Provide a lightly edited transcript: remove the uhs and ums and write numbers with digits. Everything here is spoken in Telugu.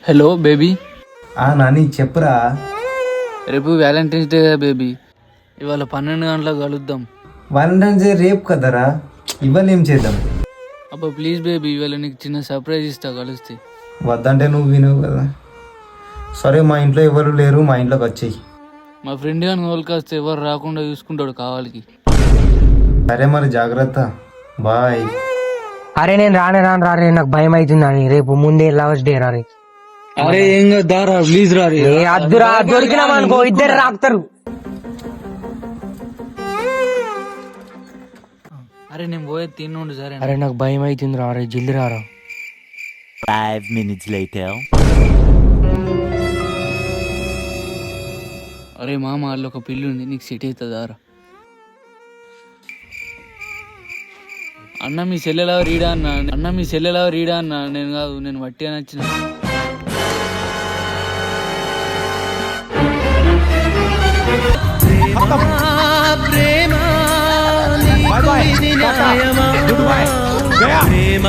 Hello baby. నాని చెప్పురా. రేపు వ్యాలంటైన్స్ డే కదా బేబీ, ఇవాళ 12 గంటలకు కలుద్దాం. వాలంటైన్స్ డే రేపు కదరా, ఇవాళ ఏం చేద్దాం? అబ్బా ప్లీజ్ బేబీ, ఇవాళ నీకు చిన్న సర్ప్రైజ్ ఇస్తా కలిస్తే. వద్దంటే నువ్వు వినవు కదా. సరే, మా ఇంట్లో ఎవరు లేరు, మా ఇంట్లోకి వచ్చేయి. మా ఫ్రెండ్ కానీ తోలుకొస్తే ఎవరు రాకుండా చూసుకుంటాడు కావాలికి. సరే మరి, జాగ్రత్త. బాయ్. అరే నేను రారే, నాకు భయం అవుతుందని. రేపు ముందే లవర్స్ డే రారే. అరే ఏం దారా ప్లీజ్ రారి. అద్దురా, దొరికినాం అనుకో ఇద్దరు రాకుతారు. అరే నేను పోయే తిన్నుండు సరే. అరే నాకు భయం అవుతుంది రారే, జల్ది రారా. 5 minutes later. అరే మామ వాళ్ళు ఒక పిల్లి ఉంది, నీకు సెట్ అవుతుందారా? అన్న మీ సెల్లెలా రీడా అన్న, నేను కాదు, నేను వట్టిగా నచ్చిన. ప్రేమ